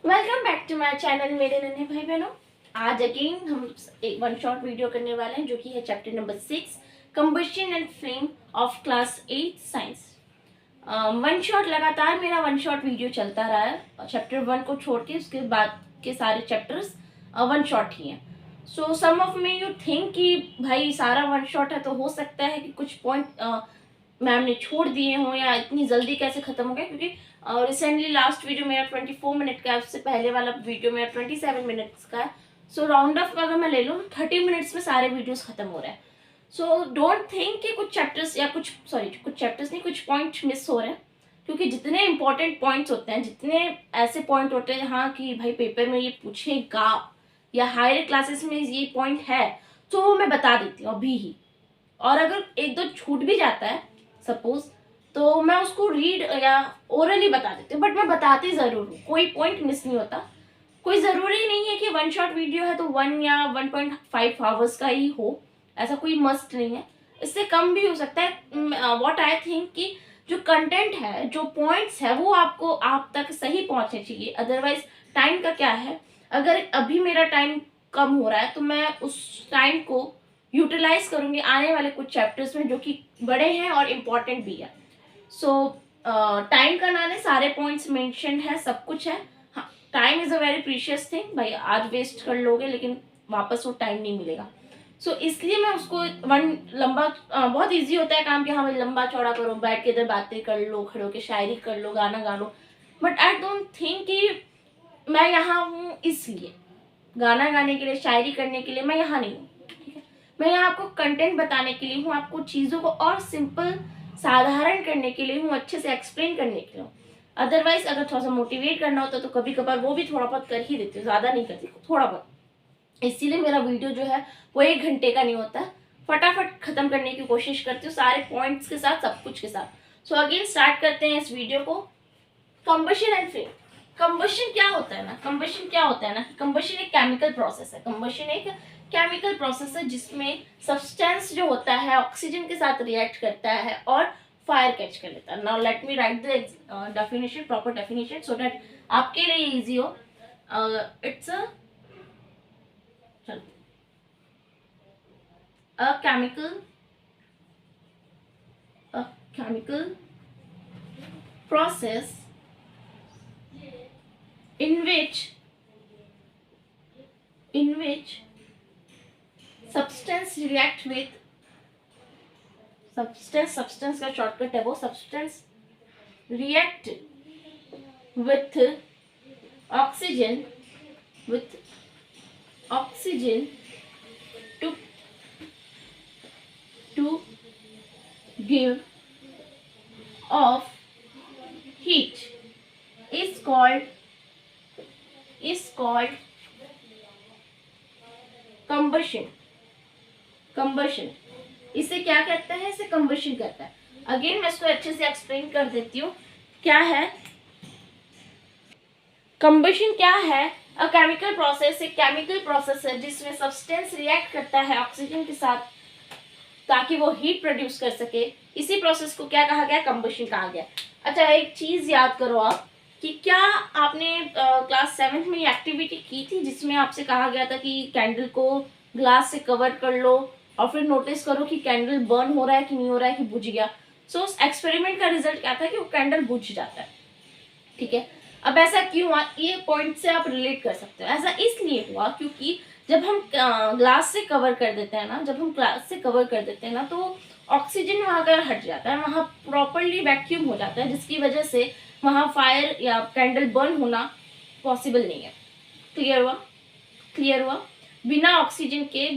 Welcome back to my channel मेरे नन्हे भाई बहनों। आज अगेन हम एक वन शॉट वीडियो करने वाले हैं जो कि है chapter number 6 combustion and flame of class 8 science. One shot लगातार मेरा वन शॉट वीडियो चलता रहा है। चैप्टर 1 को छोड़ के उसके बाद के सारे चैप्टर्स वन शॉट ही हैं। सो सम ऑफ मी यू थिंक कि भाई सारा वन शॉट है तो हो सकता है कि कुछ पॉइंट मैम ने छोड़ दिए हों या इतनी जल्दी कैसे खत्म हो गया, क्योंकि रिसेंटली लास्ट वीडियो मेरा 24 मिनट का है, उससे पहले वाला वीडियो मेरा 27 मिनट्स का है। सो राउंड ऑफ अगर मैं ले लूँ 30 मिनट्स में सारे वीडियोस खत्म हो रहे हैं। सो डोंट थिंक कि कुछ चैप्टर्स या कुछ चैप्टर्स नहीं, कुछ पॉइंट्स मिस हो रहे हैं, क्योंकि जितने इंपॉर्टेंट पॉइंट्स होते हैं, जितने ऐसे पॉइंट होते हैं हाँ कि भाई पेपर में ये पूछेगा या हायर क्लासेस में ये पॉइंट है, तो वो मैं बता देती हूँ अभी ही। और अगर एक दो छूट भी जाता है सपोज, तो मैं उसको रीड या ओरली बता देती हूँ, बट मैं बताती ज़रूर हूँ, कोई पॉइंट मिस नहीं होता। कोई ज़रूरी नहीं है कि वन शॉट वीडियो है तो 1 या 1.5 आवर्स का ही हो, ऐसा कोई मस्ट नहीं है, इससे कम भी हो सकता है। व्हाट आई थिंक कि जो कंटेंट है, जो पॉइंट्स है, वो आपको आप तक सही पहुंचने चाहिए। अदरवाइज टाइम का क्या है, अगर अभी मेरा टाइम कम हो रहा है तो मैं उस टाइम को यूटिलाइज करूंगी आने वाले कुछ चैप्टर्स में जो कि बड़े हैं और इम्पोर्टेंट भी है। सो टाइम का ना, सारे पॉइंट्स मेंशन है, सब कुछ है। हाँ, time is a very precious thing. भाई आज वेस्ट कर लोगे लेकिन वापस वो टाइम नहीं मिलेगा। सो इसलिए मैं उसको वन लंबा बहुत इजी होता है काम कि हाँ भाई लंबा चौड़ा करो, बैठ के इधर बातें कर लो, खड़े होकर शायरी कर लो, गाना गा लो। बट आई डोंट थिंक कि मैं यहाँ हूँ इसलिए गाना गाने के लिए, शायरी करने के लिए मैं यहाँ नहीं हूँ। ठीक है, मैं यहाँ आपको कंटेंट बताने के लिए हूँ, आपको चीज़ों को और सिंपल साधारण करने के लिए हूँ, अच्छे से एक्सप्लेन करने के लिए हूँ। अदरवाइज अगर थोड़ा सा मोटिवेट करना होता तो कभी कभार वो भी थोड़ा बहुत कर ही देती हूँ, ज़्यादा नहीं करती, थोड़ा बहुत। इसीलिए मेरा वीडियो जो है वो 1 घंटे का नहीं होता, फटाफट खत्म करने की कोशिश करती हूँ, सारे पॉइंट्स के साथ, सब कुछ के साथ। सो अगेन स्टार्ट करते हैं इस वीडियो को। Combustion and flame. कंबशन क्या होता है ना, कंबशन एक केमिकल प्रोसेस है। कंबशन एक केमिकल प्रोसेस है जिसमें सब्सटेंस जो होता है ऑक्सीजन के साथ रिएक्ट करता है और फायर कैच कर लेता है। Now let me right the definition, proper definition, so that आपके लिए इजी हो। It's a chemical process in which substance react with substance का शॉर्टकट है वो, substance react with oxygen to give off heat is called combustion। इसे क्या कहता है, इसे कंबशन कहता है। अगेन मैं इसको अच्छे से एक्सप्लेन कर देती हूँ क्या है कंबशन। क्या है, अ केमिकल प्रोसेस एक केमिकल प्रोसेस है जिसमें सब्सटेंस रिएक्ट करता है ऑक्सीजन के साथ ताकि वो हीट प्रोड्यूस कर सके। इसी प्रोसेस को क्या कहा गया, कंबशन कहा गया। अच्छा, एक चीज याद करो आप कि क्या आपने क्लास 7th में एक्टिविटी की थी जिसमें आपसे कहा गया था कि कैंडल को ग्लास से कवर कर लो और फिर नोटिस करो कि कैंडल बर्न हो रहा है कि नहीं हो रहा है, कि बुझ गया। सो उस एक्सपेरिमेंट का रिजल्ट क्या था कि वो कैंडल बुझ जाता है। ठीक है, अब ऐसा क्यों हुआ, ये पॉइंट से आप रिलेट कर सकते हो। ऐसा इसलिए हुआ क्योंकि जब हम ग्लास से कवर कर देते हैं ना, तो ऑक्सीजन वहां का हट जाता है, वहां प्रॉपरली वैक्यूम हो जाता है, जिसकी वजह से वहां फायर या कैंडल बर्न होना पॉसिबल नहीं है। क्लियर हुआ। बिना ऑक्सीजन के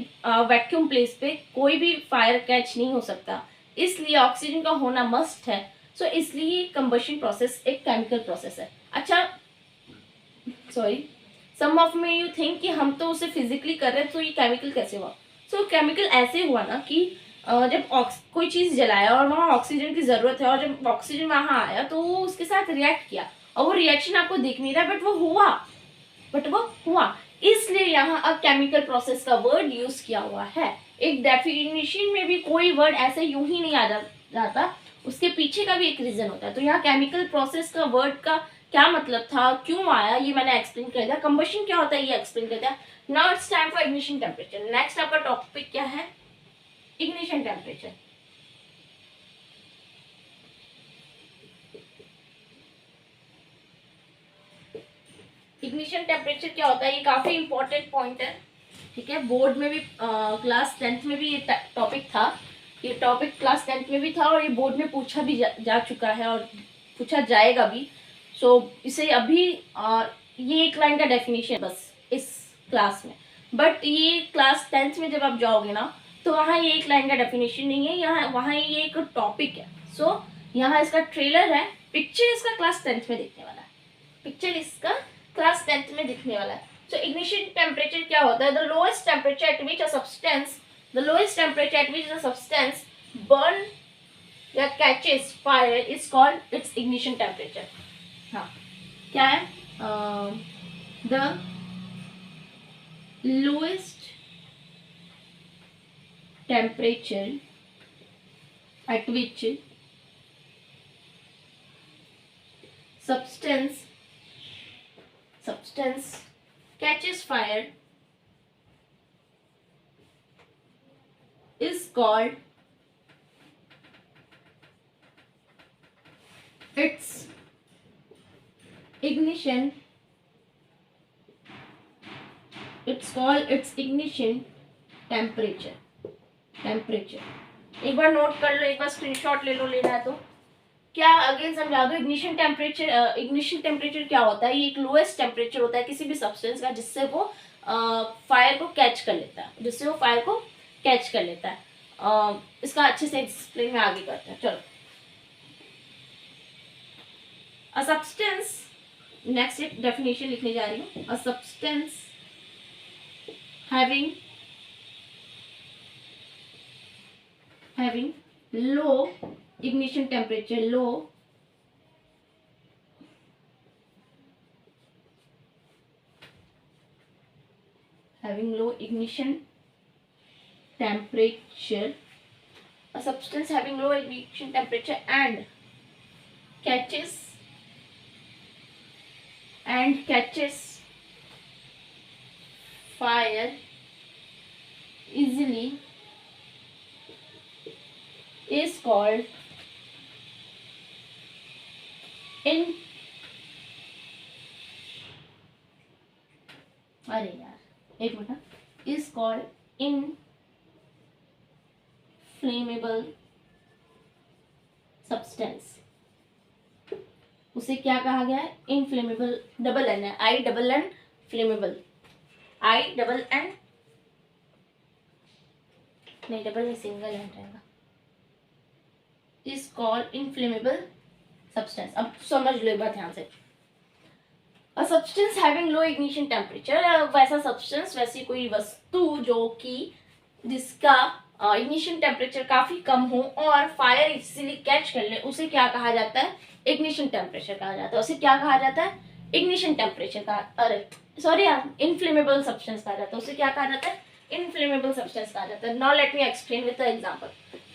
वैक्यूम प्लेस पे कोई भी फायर कैच नहीं हो सकता, इसलिए ऑक्सीजन का होना मस्ट है। सो इसलिए कंबशन प्रोसेस एक केमिकल प्रोसेस है। अच्छा, सॉरी, सम ऑफ में यू थिंक कि हम तो उसे फिजिकली कर रहे हैं तो ये केमिकल कैसे हुआ। सो केमिकल ऐसे हुआ ना कि जब कोई चीज़ जलाया और वहाँ ऑक्सीजन की ज़रूरत है, और जब ऑक्सीजन वहाँ आया तो वो उसके साथ रिएक्ट किया, और वो रिएक्शन आपको दिख नहीं रहा, बट वो हुआ। इसलिए यहाँ अब केमिकल प्रोसेस का वर्ड यूज किया हुआ है। एक डेफिनेशन में भी कोई वर्ड ऐसे यूं ही नहीं आ जाता, उसके पीछे का भी एक रीजन होता है। तो यहाँ केमिकल प्रोसेस का वर्ड का क्या मतलब था, क्यों आया, ये मैंने एक्सप्लेन कर दिया। कंबशन क्या होता है ये एक्सप्लेन कर दिया। Now it's time for ignition temperature. Next आपका टॉपिक क्या है, इग्निशन टेम्परेचर। इग्निशन टेम्परेचर क्या होता है, ये काफी इंपॉर्टेंट पॉइंट है, ठीक है। बोर्ड में भी क्लास 10th में भी ये टॉपिक था, ये टॉपिक क्लास 10th में भी था और ये बोर्ड में पूछा भी जा चुका है और पूछा जाएगा भी। सो इसे अभी ये एक लाइन का डेफिनेशन बस इस क्लास में, बट ये क्लास 10th में जब आप जाओगे ना तो वहाँ ये एक लाइन का डेफिनेशन नहीं है, यहाँ वहाँ ये एक टॉपिक है। सो यहाँ इसका ट्रेलर है, पिक्चर इसका क्लास 10th में दिखने वाला है, पिक्चर इसका क्लास 10th में दिखने वाला है। सो इग्निशन टेम्परेचर क्या होता है, the lowest temperature at which a substance, the lowest temperature at which a substance burn या catches fire is called its ignition temperature. हाँ क्या है, the lowest temperature at which substance catches fire is called its ignition, it's called its ignition temperature। एक बार note कर लो, एक बार screenshot ले लो, लेना है तो। क्या अगेन समझा दो, इग्निशन टेम्परेचर क्या होता है, ये एक लोएस्ट टेम्परेचर होता है किसी भी सब्सटेंस का जिससे वो फायर को कैच कर लेता है, जिससे वो फायर को कैच कर लेता है। इसका अच्छे से एक्सप्लेन में आगे करते हैं, चलो। अ सब्सटेंस, नेक्स्ट एक डेफिनेशन लिखने जा रही हूँ, a substance having low ignition temperature, having low ignition temperature, a substance having low ignition temperature and catches fire easily is called is called inflammable substance। उसे क्या कहा गया है, इनफ्लेमेबल, डबल एन है, I double N flammable, I double N नहीं, double नहीं, single N रहेगा, is called inflammable substance. अब समझ लो एक बार ध्यान से, a substance having low ignition temperature, वैसा सब्सटेंस, वैसी कोई वस्तु जो कि जिसका इग्निशन टेम्परेचर काफी कम हो और फायर इजीली कैच कर ले, उसे क्या कहा जाता है, इग्निशन टेम्परेचर कहा जाता है। उसे क्या कहा जाता है, इग्निशन टेम्परेचर का, अरे सॉरी यार, इनफ्लेमेबल सब्सटेंस कहा जाता है। उसे क्या कहा जाता है, इनफ्लेमेबल सब्सटेंस कहा जाता है। Now let me explain with the example,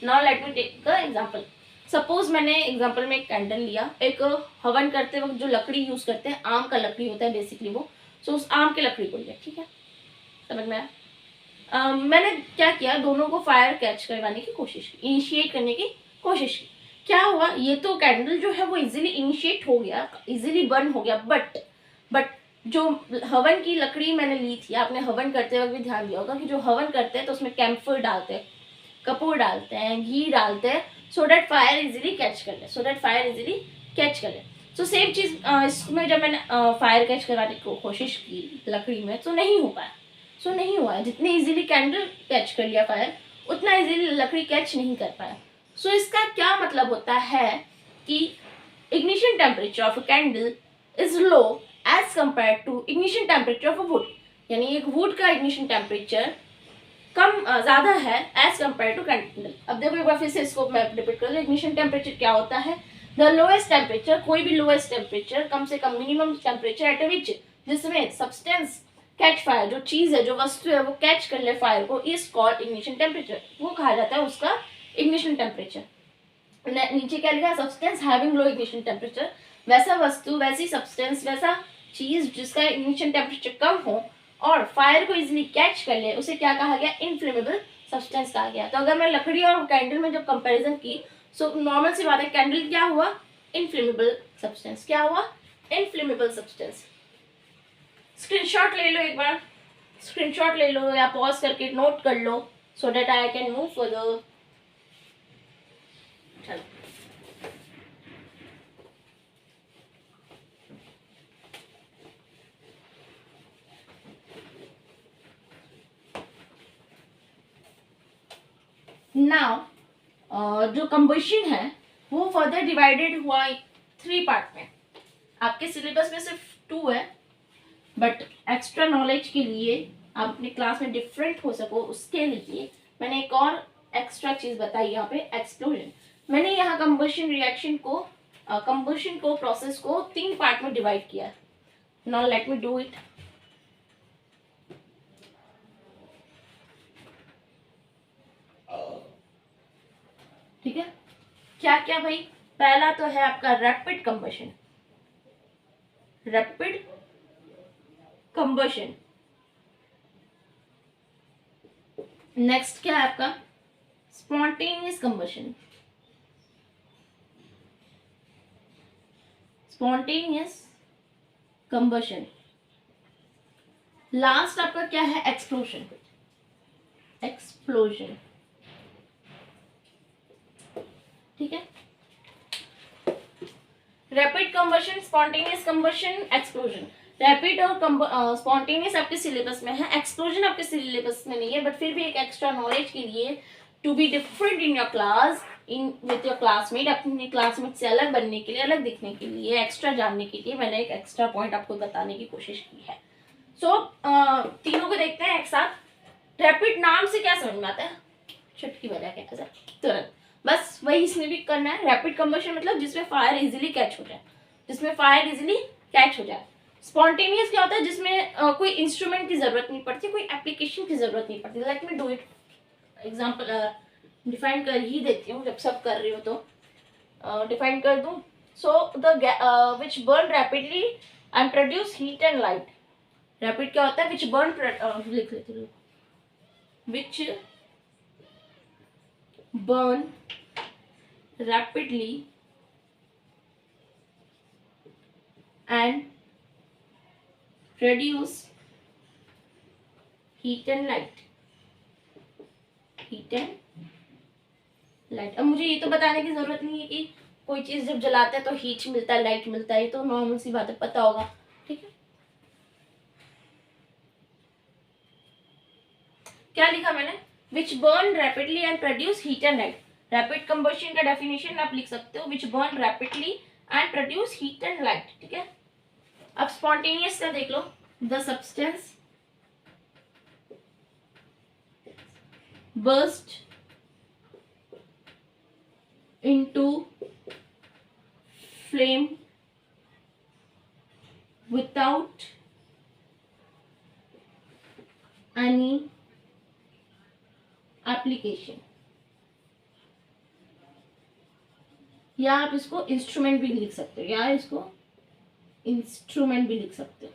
now let me take the example. Suppose मैंने एग्जांपल में एक कैंडल लिया, एक हवन करते वक्त जो लकड़ी यूज करते हैं, आम का लकड़ी होता है बेसिकली वो, सो उस आम के लकड़ी को लिया, ठीक है, समझ में आया। मैंने क्या किया, दोनों को फायर कैच करवाने की कोशिश की, इनिशिएट करने की कोशिश की। क्या हुआ, ये तो कैंडल जो है वो इजीली इनिशिएट हो गया, इजीली बर्न हो गया, बट जो हवन की लकड़ी मैंने ली थी, आपने हवन करते वक्त भी ध्यान दिया होगा कि जो हवन करते हैं तो उसमें कैम्फर डालते हैं, कपूर डालते हैं, घी डालते हैं, so that fire easily catch कर ले, सो सेम चीज़ इसमें जब मैंने फायर कैच करवाने की कोशिश की लकड़ी में, तो नहीं हो पाया, नहीं हुआ है। जितने इजीली कैंडल कैच कर लिया फायर, उतना इजीली लकड़ी कैच नहीं कर पाया। सो इसका क्या मतलब होता है कि ignition temperature of a candle is low as compare to ignition temperature of a wood, यानी एक वुड का इग्निशन टेम्परेचर कम ज़्यादा है एज कंपेयर टू कैंडल। अब देखो एक बार फिर से इसको मैं रिपीट कर दूँ, इग्निशन टेम्परेचर क्या होता है, द लोएस्ट टेम्परेचर, कोई भी लोएस्ट टेम्परेचर, कम से कम मिनिमम टेम्परेचर एट विच जिसमें सब्सटेंस कैच फायर, जो चीज है, जो वस्तु है वो कैच कर ले फायर को, इज कॉल्ड इग्निशन टेम्परेचर, वो कहा जाता है उसका इग्निशन टेम्परेचर। नीचे क्या लिखा है, substance having low ignition temperature, वैसा वस्तु, वैसी सब्सटेंस, वैसा चीज जिसका इग्निशन टेम्परेचर कम हो और फायर को इजीली कैच कर ले, उसे क्या कहा गया? इनफ्लेमेबल सब्सटेंस कहा गया। तो अगर मैं लकड़ी और कैंडल में जब कंपैरिजन की, सो नॉर्मल सी बात है, कैंडल क्या हुआ? Inflammable substance. क्या हुआ? Inflammable substance. स्क्रीनशॉट ले लो, एक बार स्क्रीनशॉट ले लो या पॉज करके नोट कर लो, so that I can move further. चलो, नाउ जो कंबशन है वो फर्दर डिवाइडेड हुआ 3 पार्ट में। आपके सिलेबस में सिर्फ 2 है, बट एक्स्ट्रा नॉलेज के लिए, आप अपनी क्लास में डिफरेंट हो सको उसके लिए मैंने एक और एक्स्ट्रा चीज बताई यहाँ पे, एक्सप्लोजन। मैंने यहाँ कंबशन को प्रोसेस को 3 पार्ट में डिवाइड किया। Now let me do it. ठीक है, क्या क्या भाई? पहला तो है आपका rapid combustion. Rapid combustion. Next क्या है आपका? Spontaneous combustion. Spontaneous combustion. Last आपका क्या है? एक्सप्लोजन। एक्सप्लोजन। ठीक है, rapid combustion, spontaneous combustion, explosion. Rapid और स्पॉन्टेनियस आपके सिलेबस में है, एक्सप्लोजन आपके सिलेबस में नहीं है, बट फिर भी एक एक्स्ट्रा नॉलेज के लिए, to be different in your class, in with your classmate, अपने क्लासमेट से अलग बनने के लिए, अलग दिखने के लिए, एक्स्ट्रा जानने के लिए मैंने एक एक्स्ट्रा पॉइंट आपको बताने की कोशिश की है। सो तीनों को देखते हैं एक साथ। रैपिड नाम से क्या समझ में आता है? चुटकी बजा के तुरंत, बस वही इसमें भी करना है। रैपिड कंबशन मतलब जिसमें फायर इजीली कैच हो जाए, जिसमें फायर इजीली कैच हो जाए। स्पॉन्टेनियस क्या होता है? जिसमें कोई इंस्ट्रूमेंट की जरूरत नहीं पड़ती, कोई एप्लीकेशन की जरूरत नहीं पड़ती। Let me do it. Example define कर ही देती हूँ, जब सब कर रही हो तो डिफाइन कर दूँ। So the which burn rapidly and produce heat and light. Rapid क्या होता है? विच बर्न, लिख लेती हूँ, विच burn rapidly and produce heat and light. heat and light। अब मुझे ये तो बताने की जरूरत नहीं है कि कोई चीज जब जलाते हैं तो हीट मिलता है, लाइट मिलता है, ये तो नॉर्मल सी बात है, पता होगा। ठीक है, क्या लिखा मैंने? Which burn rapidly and produce heat and light. Rapid combustion का डेफिनेशन आप लिख सकते हो, which burn rapidly and produce heat and light. ठीक है, अब स्पॉन्टेनियस का देख लो। The substance burst into flame without any application, या आप इसको इंस्ट्रूमेंट भी लिख सकते हो, या इसको इंस्ट्रूमेंट भी लिख सकते हो।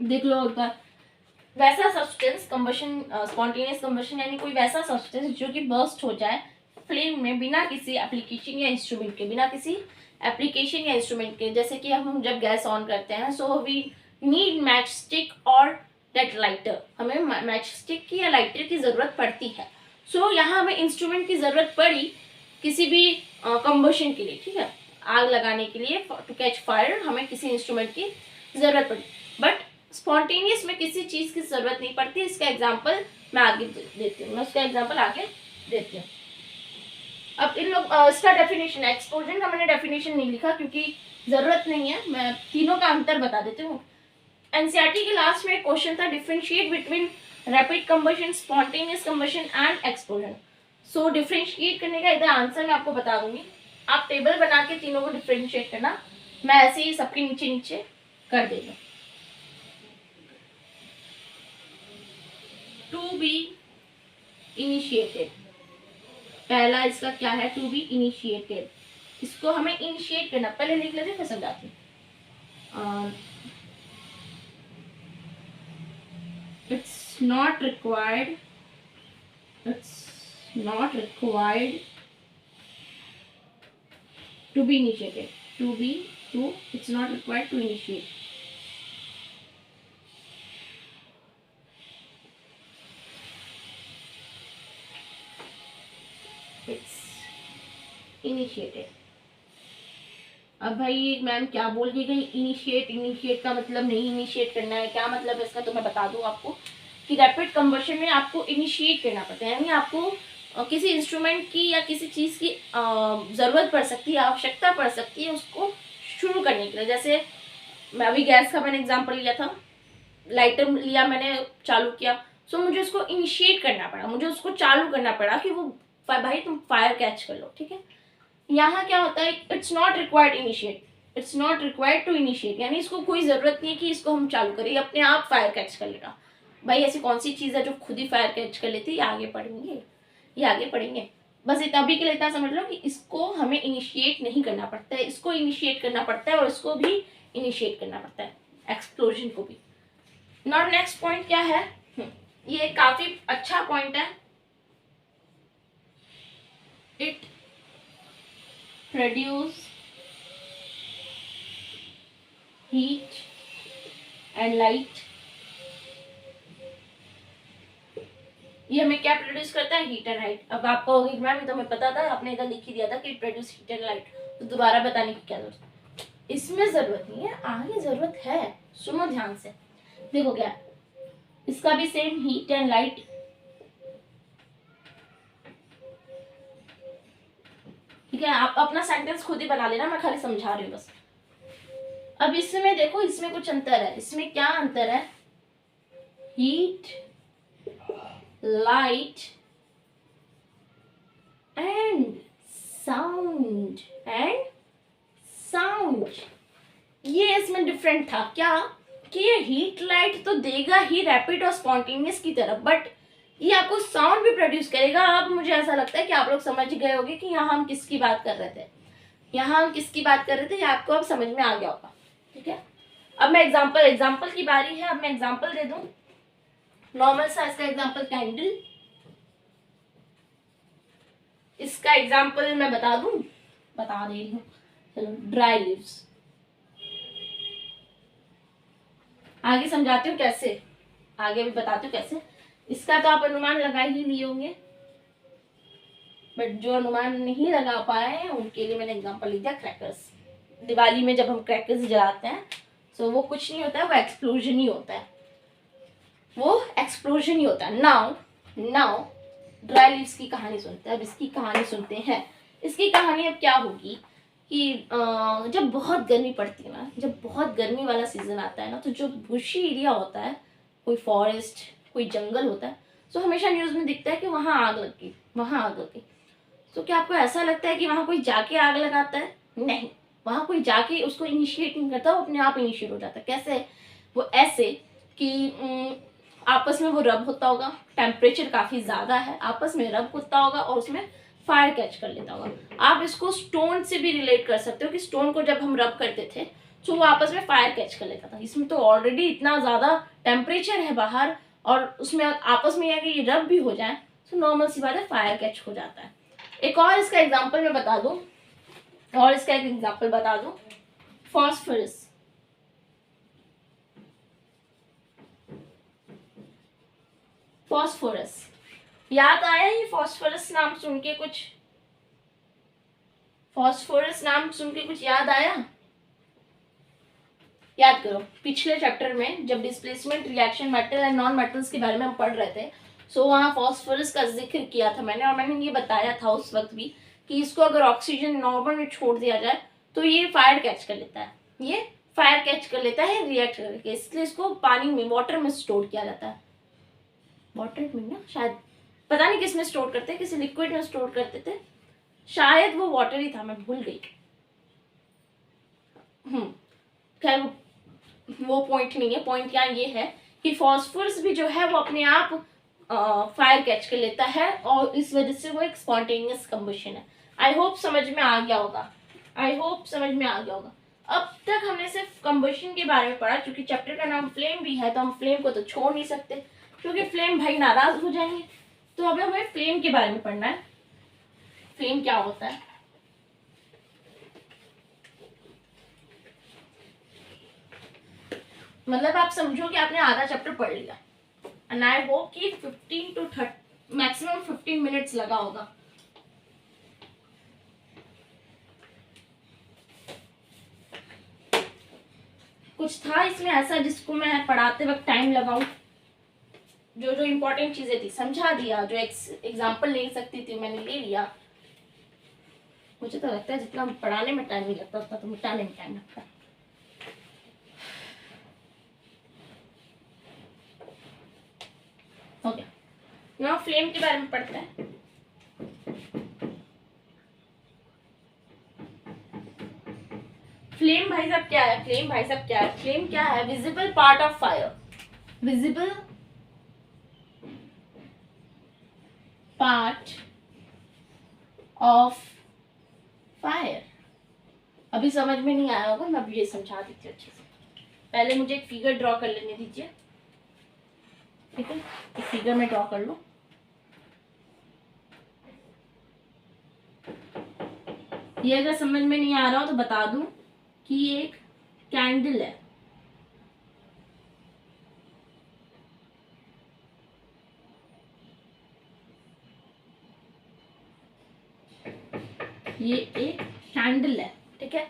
देख लो एक बार, वैसा सब्सटेंस कंबशन, स्पॉन्टेनियस कंबशन यानी कोई वैसा सब्सटेंस जो कि बर्स्ट हो जाए फ्लेम में बिना किसी एप्लीकेशन या इंस्ट्रूमेंट के, बिना किसी एप्लीकेशन या इंस्ट्रूमेंट के। जैसे कि हम जब गैस ऑन करते हैं, so we need match stick और दैट लाइटर, हमें मैच स्टिक की या लाइटर की जरूरत पड़ती है। सो यहाँ हमें इंस्ट्रूमेंट की जरूरत पड़ी किसी भी कंबशन के लिए। ठीक है, आग लगाने के लिए, टू कैच फायर हमें किसी इंस्ट्रूमेंट की जरूरत पड़ी, बट स्पॉन्टेनियस में किसी चीज की जरूरत नहीं पड़ती। इसका एग्जांपल मैं आगे देती हूँ, मैं उसका एग्जांपल आगे देती हूँ। अब इन लोग इसका डेफिनेशन, एक्सप्लोजन का मैंने डेफिनेशन नहीं लिखा क्योंकि जरूरत नहीं है, मैं तीनों का अंतर बता देती हूँ। एनसीईआरटी के लास्ट में एक क्वेश्चन था, differentiate between rapid combustion, spontaneous combustion and explosion. So differentiate करने का इधर आंसर मैं आपको बता दूंगी, आप टेबल बना के तीनों को डिफरेंशिएट करना, मैं ऐसे ही सबके नीचे नीचे कर देगा। टू बी इनिशिएटेड, पहला इसका क्या है? To be initiated. इसको हमें इनिशिएट करना, पहले लिख लेते फिर समझाती हूँ। it's not required to be initiated, it's not required to initiate. It's initiated. अब भाई मैम क्या बोल दी गई, इनिशिएट का मतलब नहीं इनिशिएट करना है, क्या मतलब है इसका, तो मैं बता दूं आपको कि रैपिड कंबशन में आपको इनिशिएट करना पड़ता है, यानी आपको किसी इंस्ट्रूमेंट की या किसी चीज़ की ज़रूरत पड़ सकती है, आवश्यकता पड़ सकती है उसको शुरू करने के लिए। जैसे मैं अभी गैस का मैंने एग्जांपल लिया था, लाइटर लिया मैंने, चालू किया, सो मुझे उसको इनिशिएट करना पड़ा, मुझे उसको चालू करना पड़ा कि वो भाई तुम फायर कैच कर लो, ठीक है। यहाँ क्या होता है, it's not required to initiate, यानी इसको कोई ज़रूरत नहीं है कि इसको हम चालू करें, अपने आप फायर कैच कर लेगा। भाई ऐसी कौन सी चीज़ है जो खुद ही फायर कैच कर लेती है, ये आगे पढ़ेंगे। बस इतना अभी के लिए इतना समझ लो कि इसको हमें इनिशिएट नहीं करना पड़ता है, इसको इनिशिएट करना पड़ता है और इसको भी इनिशिएट करना पड़ता है, एक्सप्लोजन को भी। नाउ नेक्स्ट पॉइंट क्या है, ये काफ़ी अच्छा पॉइंट है, it produce heat and light. ये हमें क्या प्रोड्यूस करता है, हीट एंड लाइट। अब आपको होगी मैम ये तो हमें पता था, आपने इधर लिख ही दिया था कि प्रोड्यूस हीट एंड लाइट, तो दोबारा बताने की क्या जरूरत, इसमें जरूरत नहीं है, आगे जरूरत है, सुनो ध्यान से। देखो क्या, इसका भी सेम हीट एंड लाइट, ठीक है। आप अपना सेंटेंस खुद ही बना लेना, मैं खाली समझा रही हूँ बस। अब इसमें देखो, इसमें कुछ अंतर है, इसमें क्या अंतर है, हीट, लाइट एंड साउंड, ये इसमें डिफरेंट था क्या, कि ये हीट लाइट तो देगा ही रैपिड और स्पॉन्टेनियस की तरफ, बट ये आपको साउंड भी प्रोड्यूस करेगा। अब मुझे ऐसा लगता है कि आप लोग समझ गए होंगे कि यहाँ हम किसकी बात कर रहे थे, ये आपको अब समझ में आ गया होगा, ठीक है। अब मैं एग्जाम्पल की बारी है, अब मैं एग्जाम्पल दे दूं, नॉर्मल सा इसका एग्जाम्पल कैंडल, इसका एग्जाम्पल मैं बता रही हूँ, चलो ड्राई लीव्स, आगे समझाती हूँ कैसे, आगे भी बताती हूँ कैसे। इसका तो आप अनुमान लगा ही लिए होंगे, बट जो अनुमान नहीं लगा पाए उनके लिए मैंने एग्जांपल लिया क्रैकर्स। दिवाली में जब हम क्रैकर्स जलाते हैं तो वो कुछ नहीं होता है, वो एक्सप्लोजन ही होता है, नाउ ड्राई लीव्स की कहानी सुनते हैं। अब इसकी कहानी सुनते हैं। इसकी कहानी अब क्या होगी कि जब बहुत गर्मी पड़ती है ना, जब बहुत गर्मी वाला सीजन आता है ना, तो जो बुशी एरिया होता है, कोई फॉरेस्ट, कोई जंगल होता है, तो हमेशा न्यूज़ में दिखता है कि वहाँ आग लग गई। तो क्या आपको ऐसा लगता है कि वहाँ कोई जाके आग लगाता है? नहीं, वहाँ कोई जाके उसको इनिशिएट नहीं करता, वो अपने आप इनिशिएट हो जाता है। कैसे? वो ऐसे कि आपस में वो रब होता होगा, टेम्परेचर काफ़ी ज़्यादा है, आपस में रब होता होगा और उसमें फायर कैच कर लेता होगा। आप इसको स्टोन से भी रिलेट कर सकते हो कि स्टोन को जब हम रब करते थे तो वो आपस में फायर कैच कर लेता था। इसमें तो ऑलरेडी इतना ज़्यादा टेम्परेचर है बाहर, और उसमें आपस में अगर ये रब भी हो जाए तो नॉर्मल सी बात है, फायर कैच हो जाता है। एक और इसका एग्जाम्पल मैं बता दूं, फॉस्फोरस। याद आया ये फॉस्फोरस नाम सुन के कुछ याद आया? याद करो, पिछले चैप्टर में जब displacement reaction metal and non metals के बारे में हम पढ़ रहे थे, सो वहाँ फॉस्फोरस का जिक्र किया था मैंने, और मैंने ये बताया था उस वक्त भी कि इसको अगर ऑक्सीजन नॉर्मल में छोड़ दिया जाए तो ये फायर कैच कर लेता है, रिएक्ट करके, इसलिए इसको पानी में, वाटर में स्टोर किया जाता है। वाटर में ना, शायद पता नहीं किस में स्टोर करते हैं, किसी लिक्विड में स्टोर करते थे, शायद वो वाटर ही था, मैं भूल गई। खैर वो पॉइंट नहीं है, पॉइंट यहाँ ये है कि फॉस्फोरस भी जो है वो अपने आप फायर कैच कर लेता है, और इस वजह से वो एक स्पॉन्टेनियस कंबशन है। आई होप समझ में आ गया होगा। आई होप समझ में आ गया होगा। अब तक हमने सिर्फ कंबशन के बारे में पढ़ा, क्योंकि चैप्टर का नाम फ्लेम भी है तो हम फ्लेम को तो छोड़ नहीं सकते, क्योंकि फ्लेम भाई नाराज हो जाएंगे। तो अब हमें फ्लेम के बारे में पढ़ना है। फ्लेम क्या होता है? मतलब आप समझो कि आपने आधा चैप्टर पढ़ लिया, एंड आई होप कि 15 to 30 मैक्सिमम 15 मिनट्स लगा होगा। कुछ था इसमें ऐसा जिसको मैं पढ़ाते वक्त टाइम लगाऊं? जो जो इम्पोर्टेंट चीजें थी समझा दिया, जो एग्जाम्पल ले सकती थी मैंने ले लिया। मुझे तो लगता है जितना पढ़ाने में टाइम नहीं लगता उतना तो मिटाने में टाइम लगता है। हो गया। नाउ फ्लेम के बारे में पढ़ते हैं। फ्लेम भाई साहब क्या है? फ्लेम भाई साहब क्या है? फ्लेम क्या है? Visible part of fire. Visible part of fire. अभी समझ में नहीं आया होगा, मैं अभी ये समझा देती हूँ अच्छे से। पहले मुझे एक फिगर ड्रॉ कर लेने दीजिए, ठीक है? एक फिगर में ड्रॉ कर लो। ये अगर समझ में नहीं आ रहा हो तो बता दूं कि ये एक कैंडल है। ये एक कैंडल है, ठीक है?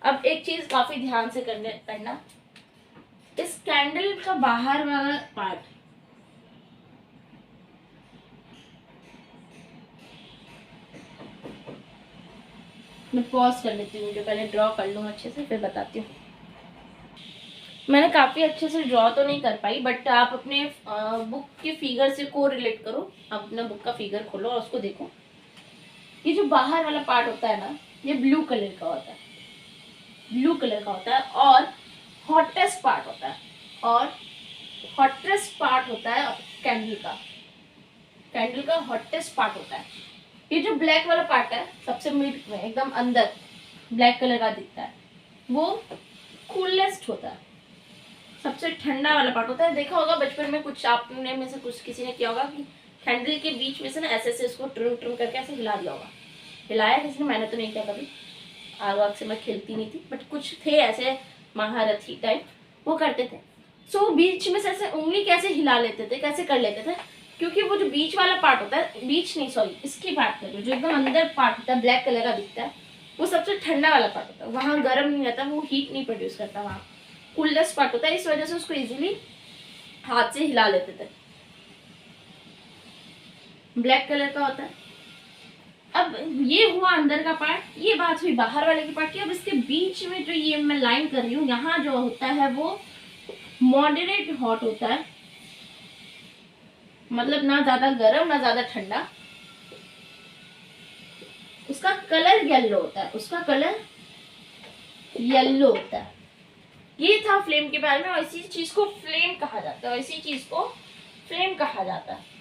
अब एक चीज काफी ध्यान से करना, इस कैंडल का बाहर वाला पार्ट, मैं पॉज कर लेती हूँ, जो पहले ड्रॉ कर लूँ अच्छे से फिर बताती हूँ। मैंने काफ़ी अच्छे से ड्रॉ तो नहीं कर पाई, बट आप अपने बुक के फिगर से को रिलेट करो। आप अपना बुक का फिगर खोलो और उसको देखो। ये जो बाहर वाला पार्ट होता है ना, ये ब्लू कलर का होता है, ब्लू कलर का होता है, और हॉटेस्ट पार्ट होता है, और हॉटेस्ट पार्ट होता है कैंडल का। कैंडल का हॉटेस्ट पार्ट होता है ये जो ब्लैक वाला पार्ट है, सबसे मिड में एकदम अंदर ब्लैक कलर का दिखता है, वो कूलेस्ट होता है, सबसे ठंडा वाला पार्ट होता है। देखा होगा बचपन में, कुछ आपने में से कुछ किसी ने किया होगा कि कैंडल के बीच में से ना ऐसे ऐसे उसको ट्रिम ट्रिम करके ऐसे हिला दिया होगा। हिलाया किसी ने? मैंने तो नहीं किया कभी, आग आग से मैं खेलती नहीं थी, बट कुछ थे ऐसे महारथी टाइप, वो करते थे। सो बीच में से ऐसे उंगली कैसे हिला लेते थे, कैसे कर लेते थे? क्योंकि वो जो बीच वाला पार्ट होता है, बीच नहीं सॉरी इसकी बात कर रही हूँ, जो एकदम अंदर पार्ट होता है ब्लैक कलर का दिखता है, वो सबसे ठंडा वाला पार्ट होता है। वहाँ गर्म नहीं रहता, वो हीट नहीं प्रोड्यूस करता, वहाँ कूलेस्ट पार्ट होता है। इस वजह से उसको इजीली हाथ से हिला लेते थे। ब्लैक कलर का होता है। अब ये हुआ अंदर का पार्ट, ये बात हुई बाहर वाले की पार्ट की। अब इसके बीच में जो ये मैं लाइन कर रही हूँ, यहाँ जो होता है वो मॉडरेट हॉट होता है, मतलब ना ज्यादा गर्म ना ज्यादा ठंडा। उसका कलर येलो होता है, उसका कलर येलो होता है। ये था फ्लेम के बारे में, और इसी चीज को फ्लेम कहा जाता है, और इसी चीज को फ्लेम कहा जाता है।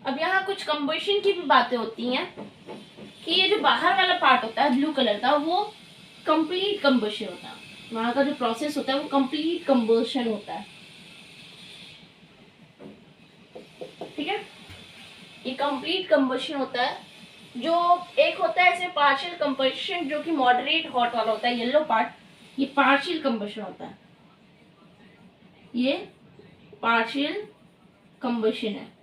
अब यहाँ कुछ कंबशन की भी बातें होती हैं कि ये जो बाहर वाला पार्ट होता है ब्लू कलर का, वो कंप्लीट कंबशन होता है। वहां का जो प्रोसेस होता है वो कंप्लीट कंबशन होता है, ठीक है? ये कंप्लीट कंबशन होता है। जो एक होता है ऐसे पार्शियल कंबशन, जो कि मॉडरेट हॉट वाला होता है, येलो पार्ट, ये पार्शियल कंबशन होता है, ये पार्शियल कंबशन है।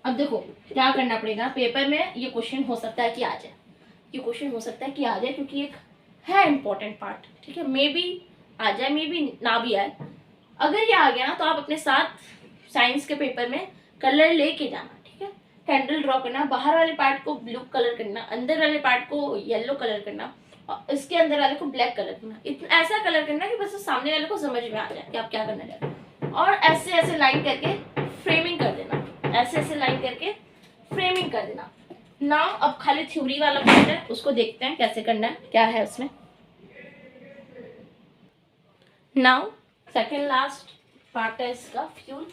अब देखो क्या करना पड़ेगा, पेपर में ये क्वेश्चन हो सकता है कि आ जाए, ये क्वेश्चन हो सकता है कि आ जाए, क्योंकि एक है इम्पोर्टेंट पार्ट, ठीक है? मे बी आ जाए, मे बी ना भी आए। अगर ये आ गया ना तो आप अपने साथ साइंस के पेपर में कलर लेके जाना, ठीक है? कैंडल ड्रॉ करना, बाहर वाले पार्ट को ब्लू कलर करना, अंदर वाले पार्ट को येलो कलर करना, और इसके अंदर वाले को ब्लैक कलर करना। इतना ऐसा कलर करना कि बस सामने वाले को समझ में आ जाए कि आप क्या करने जा रहे हैं। और ऐसे ऐसे लाइन करके फ्रेमिंग कर देना, ऐसे ऐसे लाइन करके फ्रेमिंग कर देना। नाउ अब खाली थ्योरी वाला पार्ट है, उसको देखते हैं कैसे करना है, क्या है उसमें। नाउ सेकेंड लास्ट पार्ट है इसका, फ्यूल।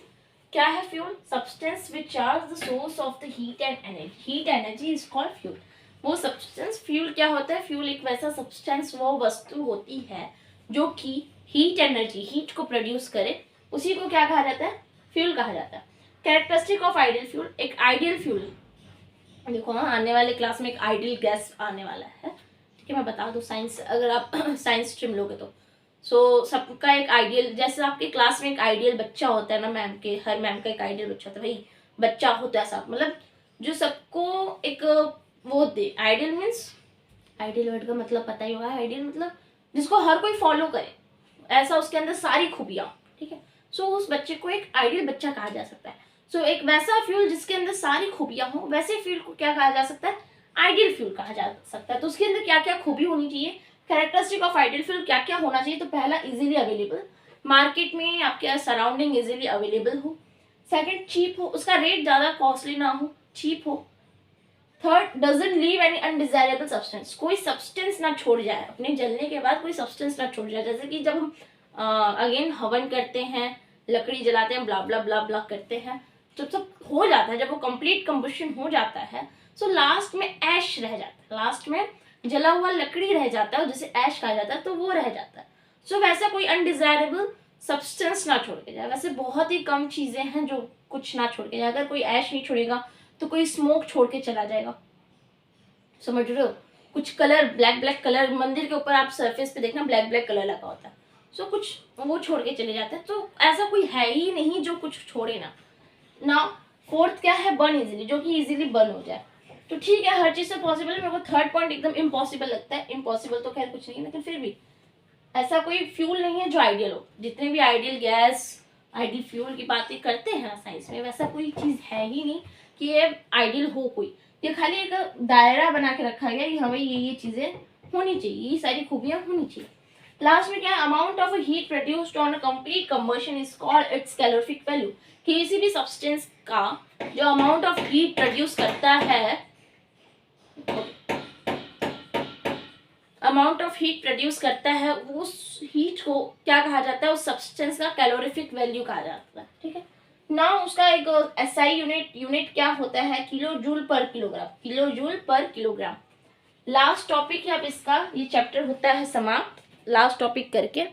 क्या है fuel? Substance which are the source of the heat and energy. Heat energy is called fuel. वो सब्सटेंस फ्यूल क्या होता है? फ्यूल एक वैसा सब्सटेंस, वो वस्तु होती है जो कि हीट एनर्जी, हीट को प्रोड्यूस करे, उसी को क्या कहा जाता है? फ्यूल कहा जाता है. Characteristic of ideal fuel. एक आइडियल फ्यूल, देखो हाँ, आने वाले क्लास में एक आइडियल गैस आने वाला है, ठीक है, मैं बता दूँ. साइंस, अगर आप साइंस स्ट्रीम लोगे तो सबका एक आइडियल, जैसे आपके क्लास में एक आइडियल बच्चा होता है ना, मैम के, हर मैम का एक आइडियल बच्चा होता है, भाई बच्चा होता है सब, मतलब जो सबको एक वो दे. आइडियल मीन्स, आइडियल वर्ड का मतलब पता ही होगा. आइडियल मतलब जिसको हर कोई फॉलो करे, ऐसा उसके अंदर सारी खूबियाँ, ठीक है. उस बच्चे को एक आइडियल बच्चा कहा जा सकता है. एक वैसा फ्यूल जिसके अंदर सारी खूबियाँ हो, वैसे फ्यूल को क्या कहा जा सकता है? आइडियल फ्यूल कहा जा सकता है. तो उसके अंदर क्या क्या खूबी होनी चाहिए? कैरेक्टरिस्टिक ऑफ आइडियल फ्यूल क्या क्या होना चाहिए? तो पहला, इजीली अवेलेबल, मार्केट में आपके सराउंडिंग इजीली अवेलेबल हो. सेकंड, चीप हो, उसका रेट ज़्यादा कॉस्टली ना हो, चीप हो. Third, doesn't leave any undesirable substance. कोई सब्सटेंस ना छोड़ जाए, अपने जलने के बाद कोई सब्सटेंस ना छोड़ जाए. जैसे कि जब हम अगेन हवन करते हैं, लकड़ी जलाते हैं, ब्ला ब्ला ब्ला ब्ला करते हैं, जब सब हो जाता है, जब वो कंप्लीट कंबशन हो जाता है, लास्ट में ऐश रह जाता है, लास्ट में जला हुआ लकड़ी रह जाता है, जिसे ऐश कहा जाता है, तो वो रह जाता है. वैसा कोई अनडिजायरेबल सब्सटेंस ना छोड़ के जाए. वैसे बहुत ही कम चीज़ें हैं जो कुछ ना छोड़ के जाए. अगर कोई ऐश नहीं छोड़ेगा तो कोई स्मोक छोड़ के चला जाएगा, समझ रहे हो? कुछ कलर, ब्लैक ब्लैक कलर, मंदिर के ऊपर आप सरफेस पे देखना ब्लैक ब्लैक कलर लगा होता है, कुछ वो छोड़ के चले जाते हैं. तो ऐसा कोई है ही नहीं जो कुछ छोड़े ना. फोर्थ क्या है? बर्न इजीली, जो कि इजीली बर्न हो जाए. तो ठीक है, हर चीज़ से पॉसिबल है. मेरे को थर्ड पॉइंट एकदम इम्पॉसिबल लगता है. इम्पॉसिबल तो खैर कुछ नहीं, लेकिन फिर भी ऐसा कोई फ्यूल नहीं है जो आइडियल हो. जितने भी आइडियल गैस, आइडियल फ्यूल की बातें करते हैं साइंस में, वैसा कोई चीज़ है ही नहीं कि ये आइडियल हो कोई. ये खाली एक दायरा बना के रखा गया कि हमें ये चीज़ें होनी चाहिए, ये सारी खूबियाँ होनी चाहिए. लास्ट में क्या है? Amount of heat produced on a complete combustion is called it's calorific value. किसी भी सब्सटेंस का जो अमाउंट ऑफ हीट प्रोड्यूस करता है, अमाउंट ऑफ हीट प्रोड्यूस करता है, उस हीट को क्या कहा जाता है? उस सब्सटेंस का कैलोरिफिक वैल्यू कहा जाता है, ठीक है ना. उसका एक एसआई यूनिट क्या होता है? किलो जूल पर किलोग्राम. किलो जूल पर किलोग्राम. लास्ट टॉपिक है अब इसका, ये चैप्टर होता है समाप्त लास्ट टॉपिक करके.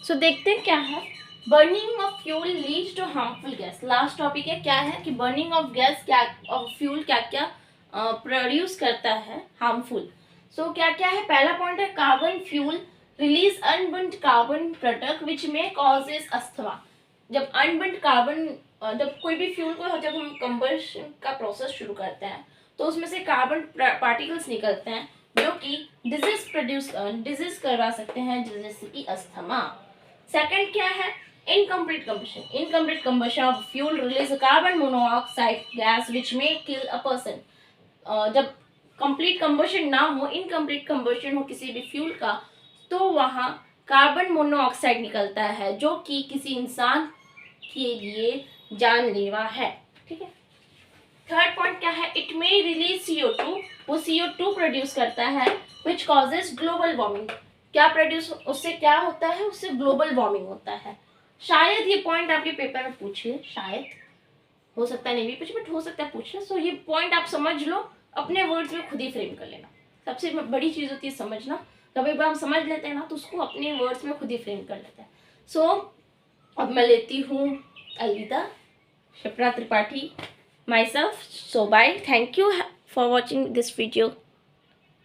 देखते हैं क्या है. Burning of fuel leads to harmful gas. Last topic है, क्या है कि बर्निंग ऑफ गैस, क्या ऑफ फ्यूल क्या क्या प्रोड्यूस करता है हार्मफुल. क्या क्या है? पहला पॉइंट है carbon fuel release unburned carbon product which में कॉजेज अस्थमा. जब अनबर्न्ड कार्बन, जब कोई भी फ्यूल को, जब हम कंबशन का प्रोसेस शुरू करते हैं तो उसमें से कार्बन पार्टिकल्स निकलते हैं जो कि डिजीज करवा सकते हैं, जैसे कि अस्थमा. सेकंड क्या है? Incomplete combustion. Incomplete combustion of fuel release carbon monoxide gas which में किल अ पर्सन. जब कंप्लीट कंबशन ना हो, इनकम्प्लीट कंबशन हो किसी भी फ्यूल का, तो वहाँ कार्बन मोनोऑक्साइड निकलता है जो कि किसी इंसान के लिए जानलेवा है, ठीक है. थर्ड पॉइंट क्या है? It may release CO2. वो CO2 प्रोड्यूस करता है विच कॉजेज ग्लोबल वार्मिंग. क्या प्रोड्यूस, उससे क्या होता है? उससे ग्लोबल वार्मिंग होता है. शायद ये पॉइंट आपके पेपर में पूछ ले, शायद, हो सकता है नहीं भी पूछे, बट हो सकता है पूछ ले. ये पॉइंट आप समझ लो, अपने वर्ड्स में खुद ही फ्रेम कर लेना. सबसे बड़ी चीज़ होती है समझना. जब एक बार हम समझ लेते हैं ना, तो उसको अपने वर्ड्स में खुद ही फ्रेम कर लेते हैं. अब मैं लेती हूँ अलविदा. Shipra Tripathi myself. Bye. Thank you for watching this video.